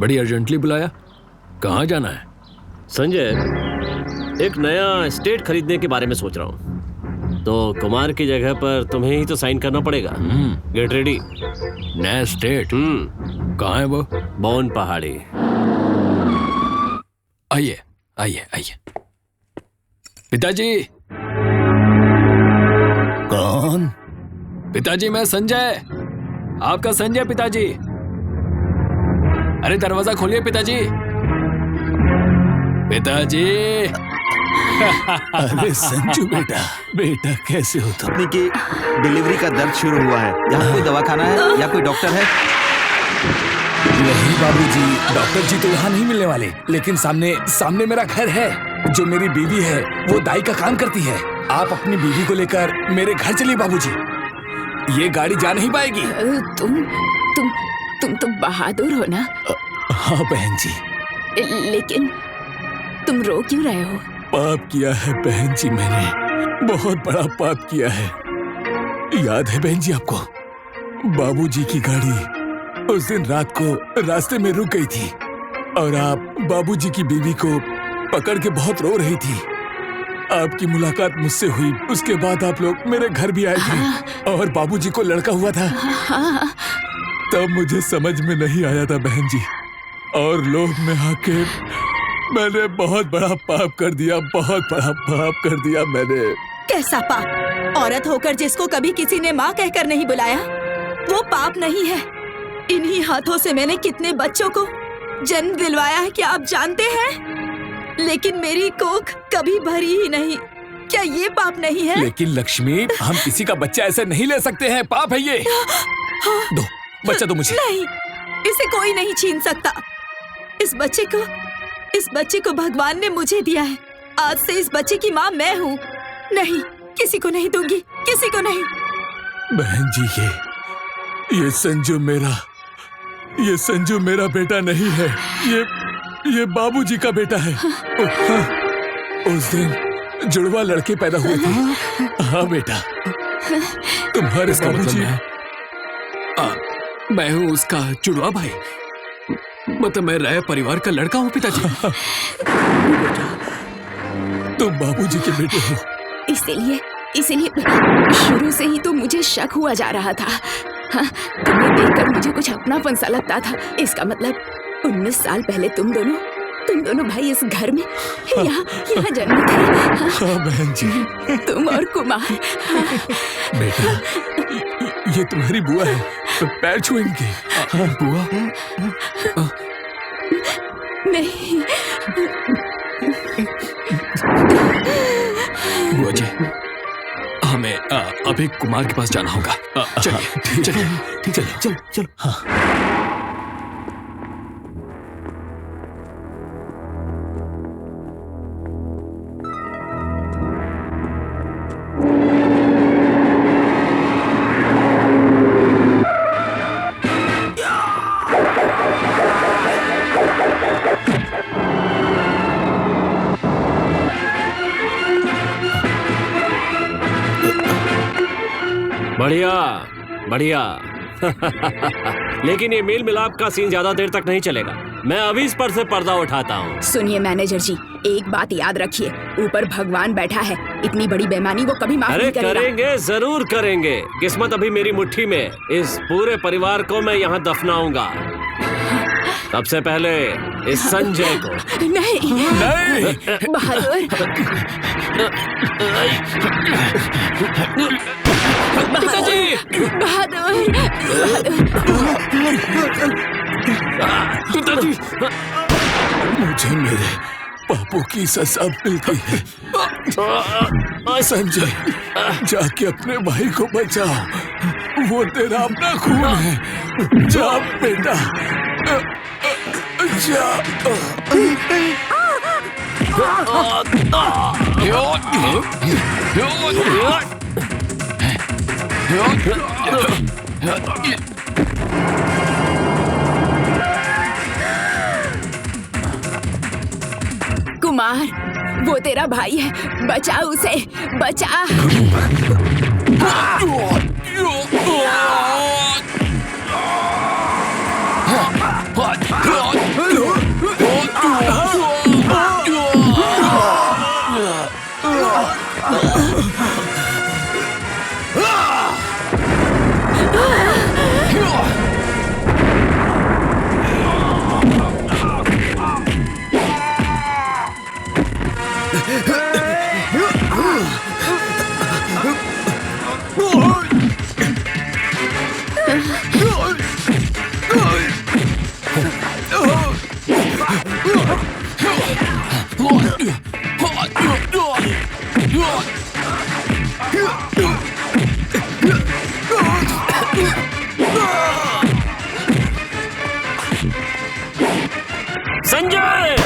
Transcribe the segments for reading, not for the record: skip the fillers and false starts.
बड़ी अर्जेंटली बुलाया, कहाँ जाना है? संजय, एक नया स्टेट खरीदने के बारे में सोच रहा हूँ, तो कुमार की जगह पर तुम्हें ही तो साइन करना पड़ेगा। Get ready. नया स्टेट? कहाँ है वो? बौन पहाड़ी। आइए आइए आइए। पिताजी। कौन? पिताजी मैं संजय, आपका संजय पिताजी। अरे दरवाजा खोलिए पिताजी। पिताजी। अरे संजू बेटा, बेटा कैसे हो तुम? पत्नी की डिलीवरी का दर्द शुरू हुआ है। यहाँ कोई दवाखाना है या कोई डॉक्टर है? नहीं बाबूजी, डॉक्टर जी तो यहाँ नहीं मिलने वाले, लेकिन सामने मेरा घर है। जो मेरी बीवी है वो दाई का काम करती है। आप अपनी बीवी को लेकर मेरे घर चलिए बाबूजी, ये गाड़ी जा नहीं पाएगी। तुम तो बहादुर हो ना? हाँ बहन जी। लेकिन तुम रो क्यों रहे हो? पाप किया है बहन जी, मैंने बहुत बड़ा पाप किया है। याद है बहन जी आपको, बाबूजी की गाड़ी उस दिन रात को रास्ते में रुक गई थी और आप बाबूजी की बीवी को पकड़ के बहुत रो रही थी। आपकी मुलाकात मुझसे हुई, उसके बाद आप लोग मेरे घर भी आए थे और बाबूजी को लड़का हुआ था। तब मुझे समझ में नहीं आया था बहन जी, और लोभ में आके मैंने बहुत बड़ा पाप कर दिया, बहुत बड़ा पाप कर दिया मैंने। कैसा पाप? औरत होकर जिसको कभी किसी ने माँ कहकर नहीं बुलाया, वो पाप नहीं है। इन्हीं हाथों से मैंने कितने बच्चों को जन्म दिलवाया है, क्या आप जानते हैं? लेकिन मेरी कोख कभी भरी ही नहीं। क्या ये पाप नहीं है? लेकिन लक्ष्मी, हम किसी का बच्चा ऐसे नहीं ले सकते हैं, पाप है ये। दो बच्चा दो मुझे। नहीं, इसे कोई नहीं छीन सकता। इस बच्चे को भगवान ने मुझे दिया है। आज से इस बच्चे की माँ मैं हूँ। नहीं, किसी को नहीं दूंगी, किसी को नहीं। बहन जी, ये संजू मेरा बेटा नहीं है, ये बाबूजी का बेटा है। उस दिन जुड़वा लड़के पैदा हुए थे। हाँ बेटा, तुम्हारे बाबूजी। मैं हूँ उसका जुड़वा भाई, मतलब मैं राय परिवार का लड़का हूँ पिताजी। तुम बाबूजी के बेटे हो। इसीलिए शुरू से ही तो मुझे शक हुआ जा रहा था। हाँ, तुम्हें देखकर मुझे कुछ अपनापन सा लगता था। इसका मतलब 19 साल पहले तुम दोनों भाई इस घर में यहाँ जन्मे थे। हाँ बहन जी। तुम और कुमार। बेटा, ये तुम्हारी बुआ है, तो पैर छुएंगे। हाँ बुआ। नहीं बुआ जी, हमें अभी कुमार के पास जाना होगा। चलिए चलो। हाँ। बढ़िया। लेकिन ये मेल मिलाप का सीन ज्यादा देर तक नहीं चलेगा। मैं अभी इस पर से पर्दा उठाता हूँ। सुनिए मैनेजर जी, एक बात याद रखिए, ऊपर भगवान बैठा है, इतनी बड़ी बेईमानी वो कभी माफ नहीं करेगा। करेंगे, जरूर करेंगे। किस्मत अभी मेरी मुट्ठी में। इस पूरे परिवार को मैं यहाँ दफनाऊंगा। सबसे पहले इस संजय को। नहीं। बहादुर। पिताजी, मुझे मेरे पापों की सजा मिलती है। संजय, जाके अपने भाई को बचाओ, वो तेरा अपना खून है। जा बेटा, जा। कुमार, वो तेरा भाई है, बचा उसे, बचा। संजय!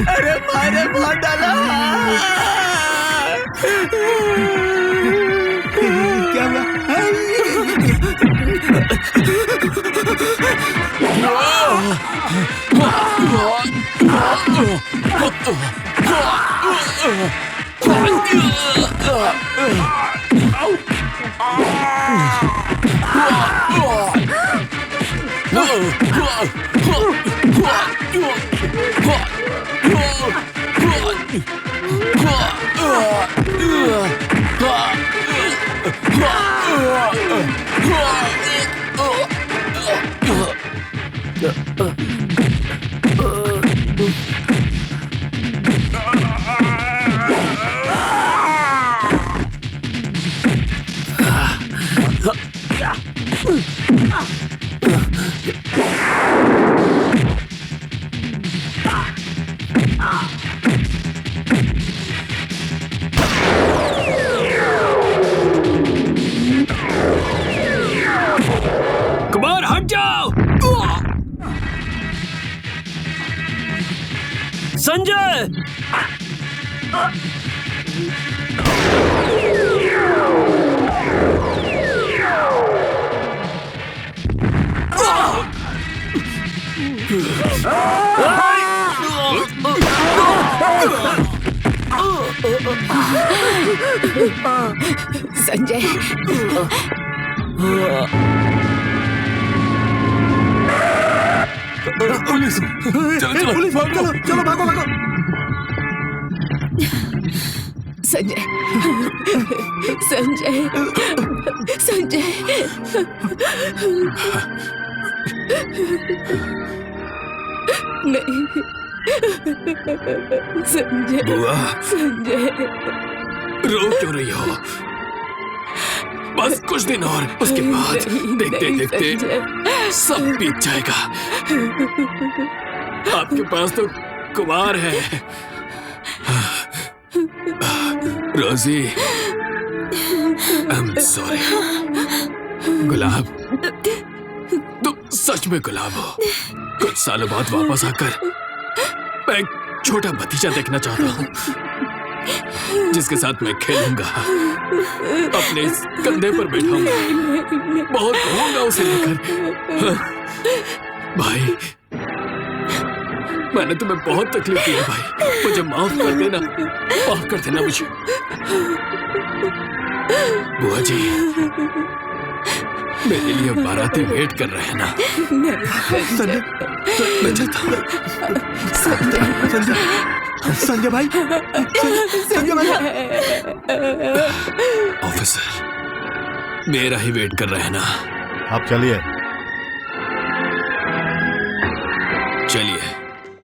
अरे मारे मार डाला। क्या कुमार हट जाओ। संजय! संजय, पुलिस! चलो पुलिस, भागो! चलो भागो भागो! संजय, संजय, संजय। नहीं, संजय, बुआ, संजय। रो क्यों रही हो? बस कुछ दिन और, उसके बाद देखते देखते सब बीत जाएगा। आपके पास तो कुमार है। रोजी, आई एम सॉरी। गुलाब, तुम सच में गुलाब हो। कुछ सालों बाद वापस आकर मैं एक छोटा भतीजा देखना चाहता हूँ, जिसके साथ मैं खेलूंगा, अपने इस कंधे पर बैठाऊंगा, बहुत होगा उसे लेकर। भाई, मैंने तुम्हें बहुत तकलीफ दी है भाई, मुझे माफ कर देना, माफ कर देना मुझे। बुआ जी, मेरे लिए बाराती वेट कर रहे हैं ना? संजय, मैं चलता हूँ। संजय भाई, संजय भाई। ऑफिसर, मेरा ही वेट कर रहे हैं ना? आप चलिए। चलिए।